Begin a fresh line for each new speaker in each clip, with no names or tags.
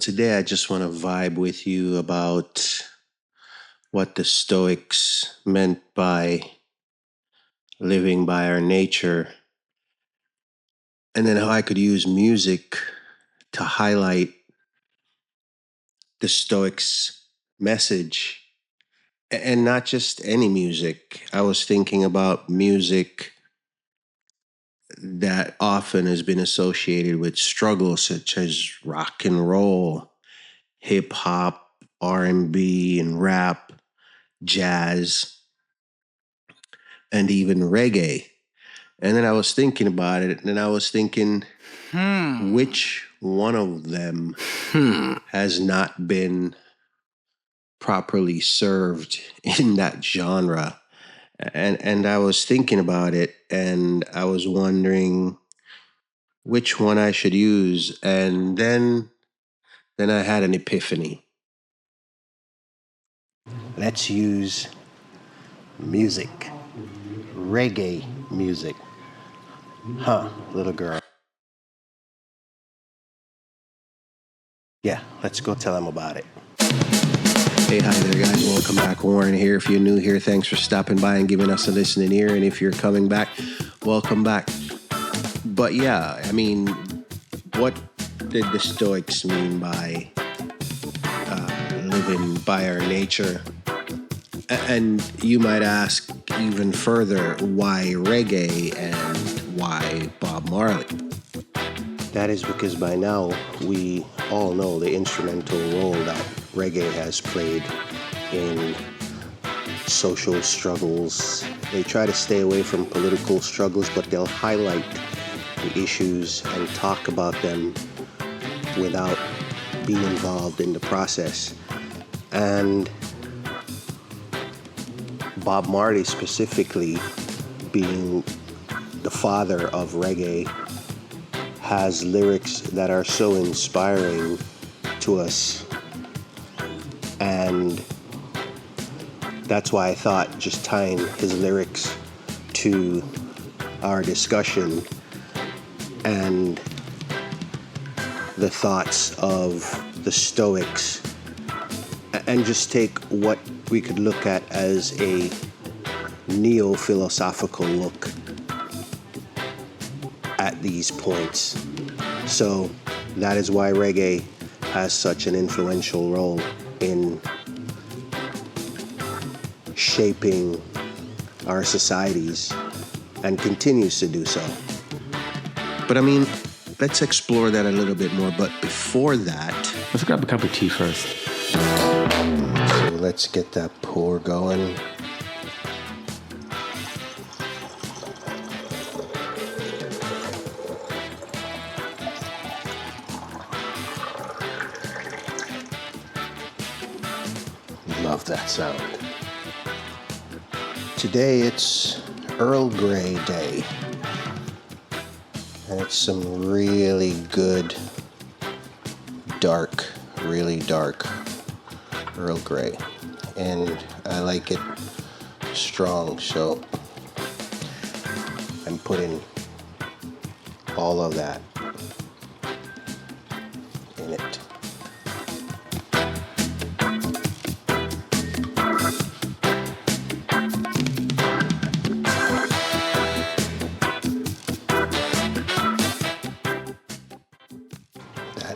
Today I just want to vibe with you about what the Stoics meant by living by our nature, and then how I could use music to highlight the Stoics' message. And not just any music. I was thinking about music that often has been associated with struggle, such as rock and roll, hip hop, R&B, and rap, jazz, and even reggae. And then I was thinking about it, and I was thinking, which one of them has not been properly served in that genre? And I was thinking about it, and I was wondering which one I should use, and then I had an epiphany. Let's use music, reggae music. Huh, little girl. Yeah, let's go tell them about it. Hey, hi there, guys. Welcome back. Warren here. If you're new here, thanks for stopping by and giving us a listening ear. And if you're coming back, welcome back. But yeah, I mean, what did the Stoics mean by living by our nature? And you might ask even further, why reggae and why Bob Marley? That is because by now we all know the instrumental role that reggae has played in social struggles. They try to stay away from political struggles, but they'll highlight the issues and talk about them without being involved in the process. And Bob Marley specifically, being the father of reggae, has lyrics that are so inspiring to us. And that's why I thought just tying his lyrics to our discussion and the thoughts of the Stoics, and just take what we could look at as a neo-philosophical look at these points. So that is why reggae has such an influential role in shaping our societies and continues to do so. But I mean, let's explore that a little bit more. But before that,
let's grab a cup of tea first.
So let's get that pour going. Love that sound. Today it's Earl Grey Day. And it's some really good, really dark Earl Grey. And I like it strong, so I'm putting all of that in it.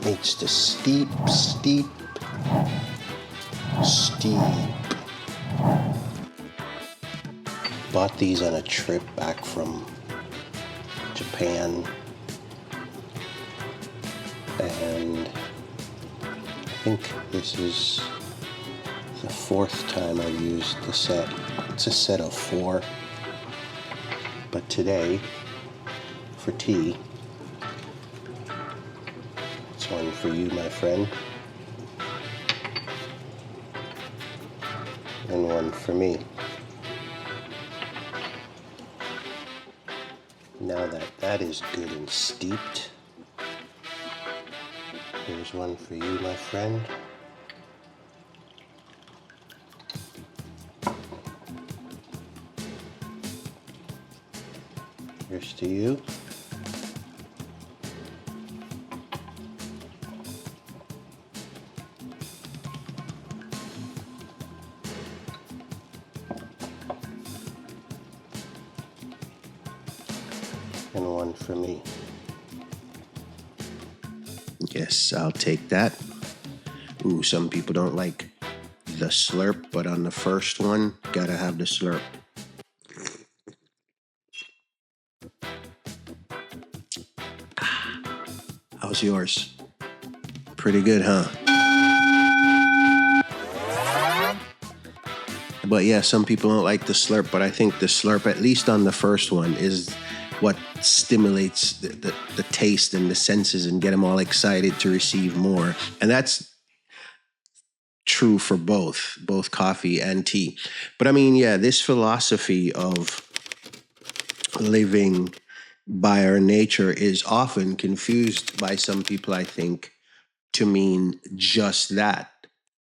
Needs to steep. Bought these on a trip back from Japan, and I think this is the fourth time I've used the set. It's a set of 4, but today, for tea, one for you, my friend, and one for me. Now that is good and steeped, here's one for you, my friend. Here's to you. and one for me. Yes, I'll take that. Ooh, some people don't like the slurp, but on the first one, gotta have the slurp. How's yours? Pretty good, huh? But yeah, some people don't like the slurp, but I think the slurp, at least on the first one, is what stimulates the taste and the senses and get them all excited to receive more. And that's true for both coffee and tea. But I mean, yeah, this philosophy of living by our nature is often confused by some people, I think, to mean just that,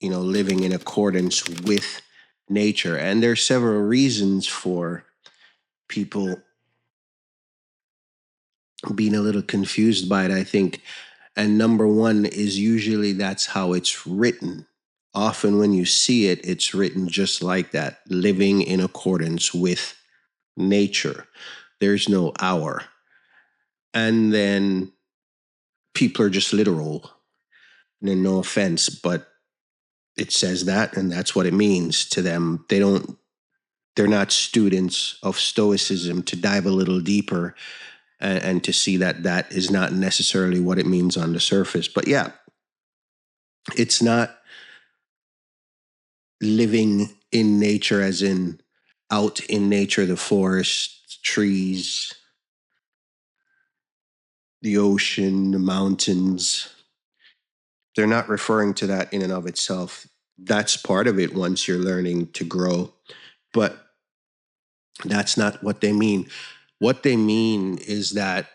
living in accordance with nature. And there's several reasons for people being a little confused by it, I think. And number one is usually that's how it's written. Often when you see it, it's written just like that, living in accordance with nature. There's no hour. And then people are just literal. And then no offense, but it says that and that's what it means to them. They're not students of Stoicism to dive a little deeper and to see that that is not necessarily what it means on the surface. But yeah, it's not living in nature as in out in nature, the forest, trees, the ocean, the mountains. They're not referring to that in and of itself. That's part of it once you're learning to grow. But that's not what they mean. What they mean is that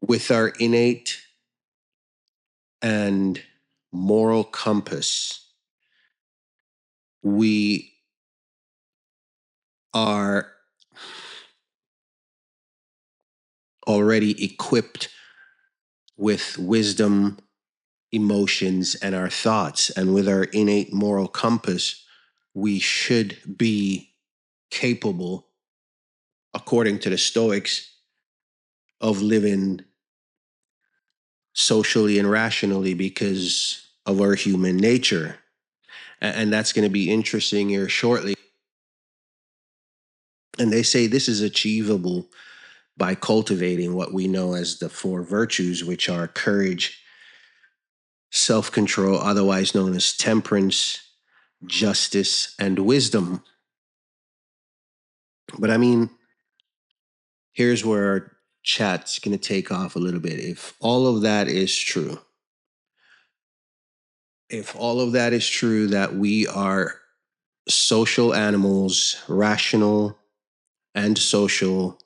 with our innate and moral compass, we are already equipped with wisdom, emotions, and our thoughts. And with our innate moral compass, we should be capable, according to the Stoics, of living socially and rationally because of our human nature. And that's going to be interesting here shortly. And they say this is achievable by cultivating what we know as the four virtues, which are courage, self control, otherwise known as temperance, justice, and wisdom. But I mean, here's where our chat's going to take off a little bit. If all of that is true, that we are social animals, rational and social,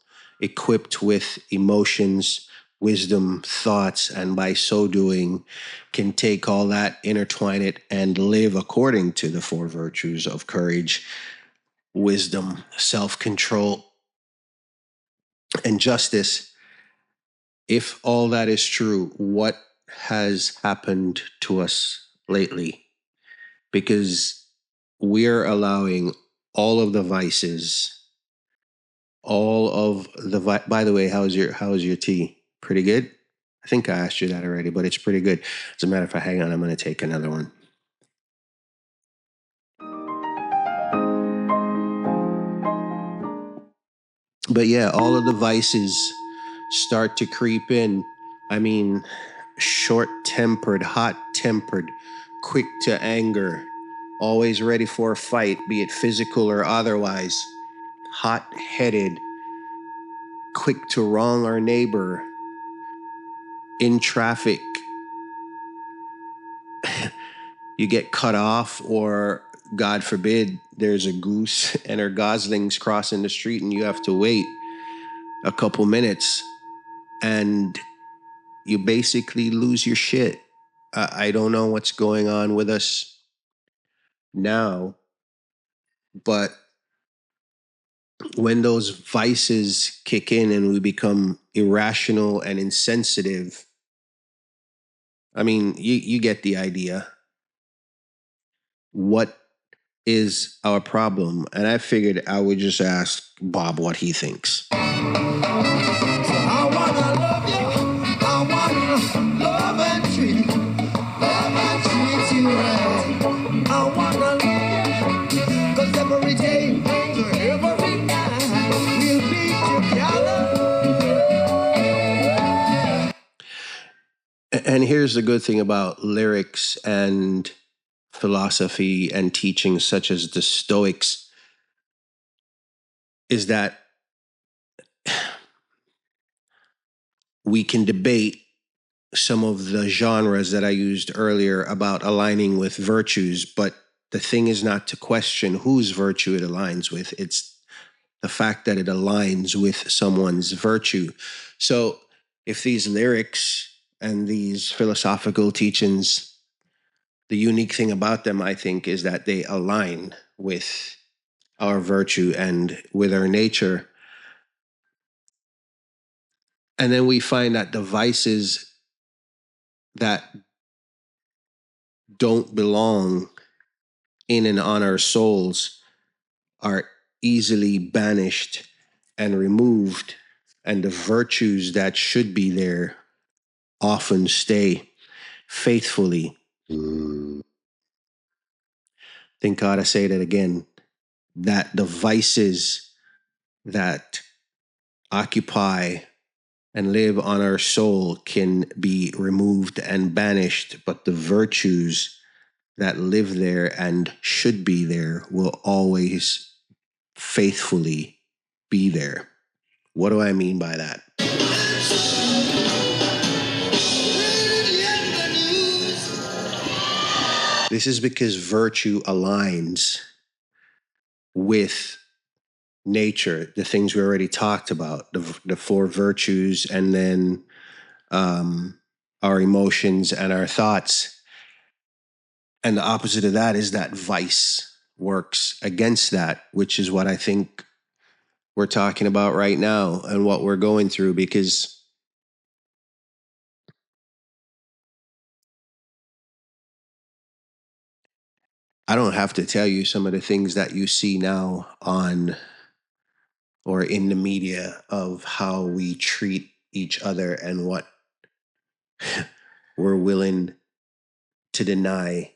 equipped with emotions, wisdom, thoughts, and by so doing can take all that, intertwine it, and live according to the four virtues of courage, wisdom, self-control, and justice. If all that is true, what has happened to us lately? Because we're allowing all of the vices, by the way, how's your tea? Pretty good? I think I asked you that already, but it's pretty good. As a matter of fact, hang on, I'm going to take another one. But yeah, all of the vices start to creep in. I mean, short-tempered, hot-tempered, quick to anger, always ready for a fight, be it physical or otherwise, hot-headed, quick to wrong our neighbor, in traffic, you get cut off, or God forbid, there's a goose and her goslings crossing the street and you have to wait a couple minutes and you basically lose your shit. I don't know what's going on with us now, but when those vices kick in and we become irrational and insensitive, I mean, you get the idea. What is our problem. And I figured I would just ask Bob what he thinks.
I wanna love you. I wanna love and treat you right. I wanna love you, 'cause every day, every night, we'll be together.
And here's the good thing about lyrics and philosophy and teachings such as the Stoics is that we can debate some of the genres that I used earlier about aligning with virtues, but the thing is not to question whose virtue it aligns with. It's the fact that it aligns with someone's virtue. So if these lyrics and these philosophical teachings, the unique thing about them, I think, is that they align with our virtue and with our nature. And then we find that the vices that don't belong in and on our souls are easily banished and removed, and the virtues that should be there often stay faithfully. Think God, I say that again, that the vices that occupy and live on our soul can be removed and banished, but the virtues that live there and should be there will always faithfully be there. What do I mean by that? This is because virtue aligns with nature, the things we already talked about, the four virtues, and then our emotions and our thoughts. And the opposite of that is that vice works against that, which is what I think we're talking about right now and what we're going through, because I don't have to tell you some of the things that you see now on or in the media of how we treat each other and what we're willing to deny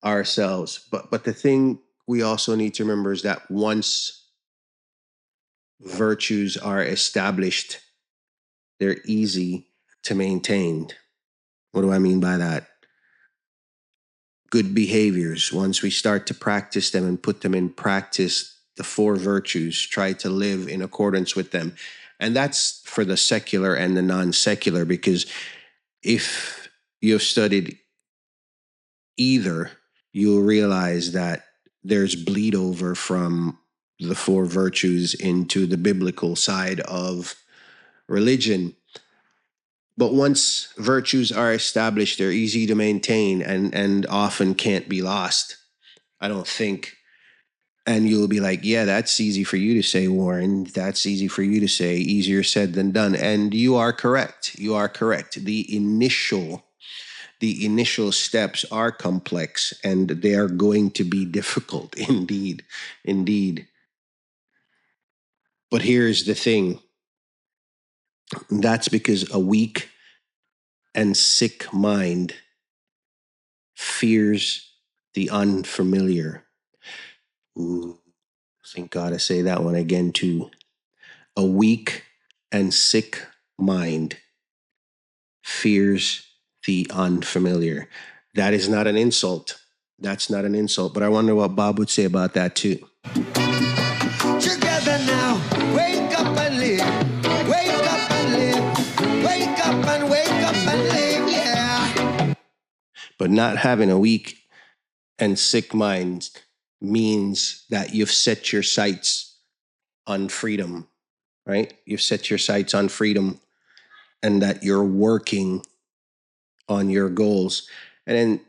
ourselves. But the thing we also need to remember is that once virtues are established, they're easy to maintain. What do I mean by that? Good behaviors, once we start to practice them and put them in practice, the four virtues, try to live in accordance with them. And that's for the secular and the non-secular, because if you've studied either, you'll realize that there's bleed over from the four virtues into the biblical side of religion. But once virtues are established, they're easy to maintain and often can't be lost, I don't think. And you'll be like, yeah, that's easy for you to say, Warren. That's easy for you to say. Easier said than done. And you are correct. You are correct. The initial steps are complex and they are going to be difficult. Indeed. Indeed. But here's the thing. That's because a weak and sick mind fears the unfamiliar. Ooh, thank God I say that one again too. A weak and sick mind fears the unfamiliar. That is not an insult. That's not an insult. But I wonder what Bob would say about that too.
Together now, wake up and live. Wake up and live. Wake up and wake up and live, yeah.
But not having a weak and sick mind means that you've set your sights on freedom, right? You've set your sights on freedom and that you're working on your goals. And then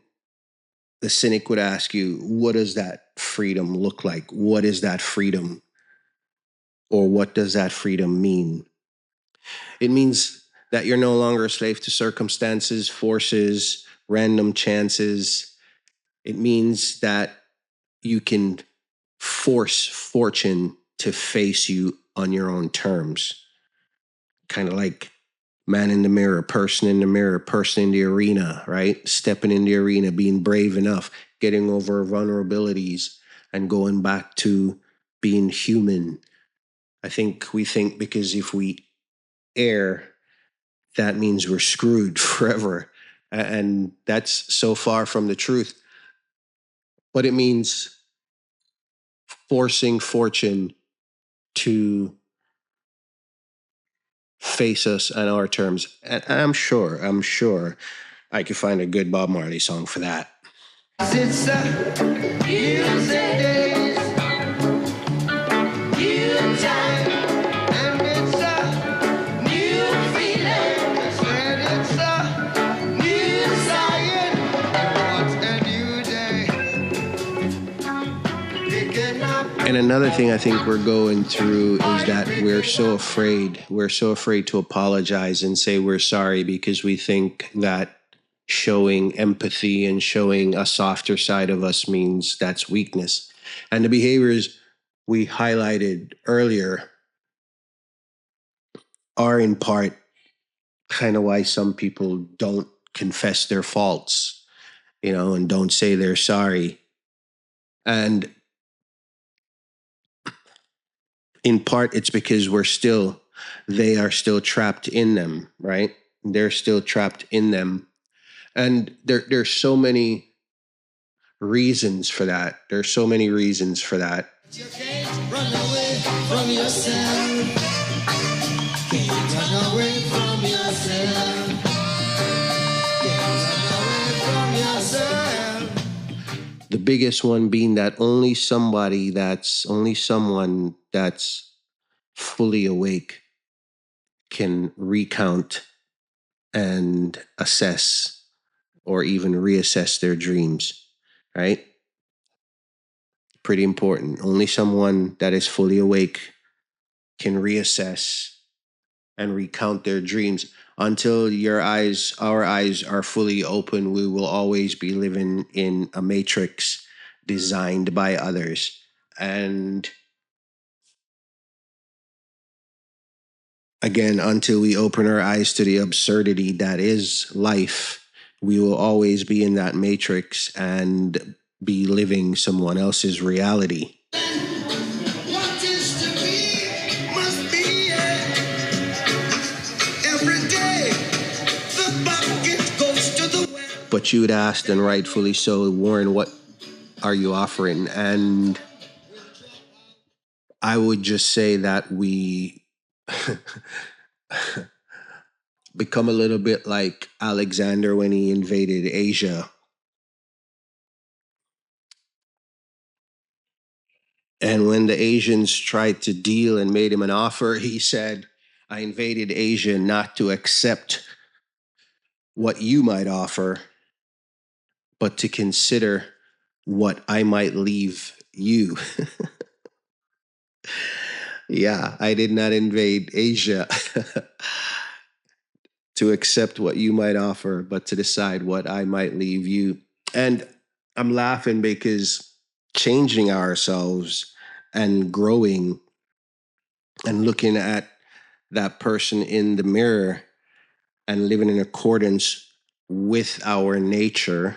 the cynic would ask you, what does that freedom look like? What is that freedom? Or what does that freedom mean? It means that you're no longer a slave to circumstances, forces, random chances, It means that you can force fortune to face you on your own terms. Kind of like man in the mirror, person in the mirror, person in the arena, right? Stepping in the arena, being brave enough, getting over vulnerabilities and going back to being human. I think we think because if we err, that means we're screwed forever. And that's so far from the truth. But it means forcing fortune to face us on our terms. And I'm sure I could find a good Bob Marley song for that.
It's a new days, new time, and it's a new feeling. And it's a new science. What's a new day? Picking up.
And another thing I think we're going through is that we're so afraid. We're so afraid to apologize and say we're sorry because we think that showing empathy and showing a softer side of us means that's weakness. And the behaviors we highlighted earlier are in part kind of why some people don't confess their faults, and don't say they're sorry. And in part, it's because they are still trapped in them, right? They're still trapped in them. And there's so many reasons for that. There's so many reasons for that.
You can't run away from yourself. Can't run away from yourself. Can't run away from yourself.
The biggest one being that only someone that's fully awake can recount and assess or even reassess their dreams, right? Pretty important. Only someone that is fully awake can reassess and recount their dreams. Until our eyes are fully open, we will always be living in a matrix designed by others. And again, until we open our eyes to the absurdity that is life, we will always be in that matrix and be living someone else's reality.
What is to be must be. Every day the bucket goes to the well.
But you had asked, and rightfully so, Warren, what are you offering? And I would just say that we become a little bit like Alexander when he invaded Asia. And when the Asians tried to deal and made him an offer, he said, I invaded Asia not to accept what you might offer, but to consider what I might leave you. Yeah, I did not invade Asia to accept what you might offer, but to decide what I might leave you. And I'm laughing because changing ourselves and growing and looking at that person in the mirror and living in accordance with our nature,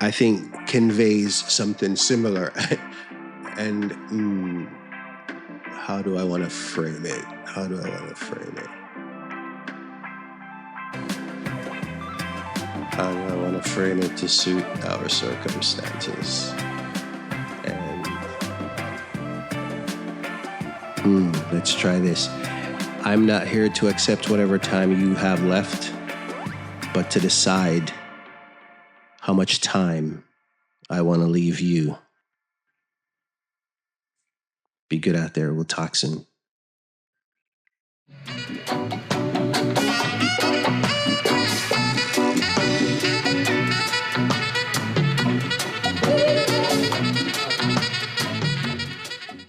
I think conveys something similar. And how do I want to frame it? How do I want to frame it to suit our circumstances? And let's try this. I'm not here to accept whatever time you have left, but to decide how much time I want to leave you. Be good out there. We'll talk soon.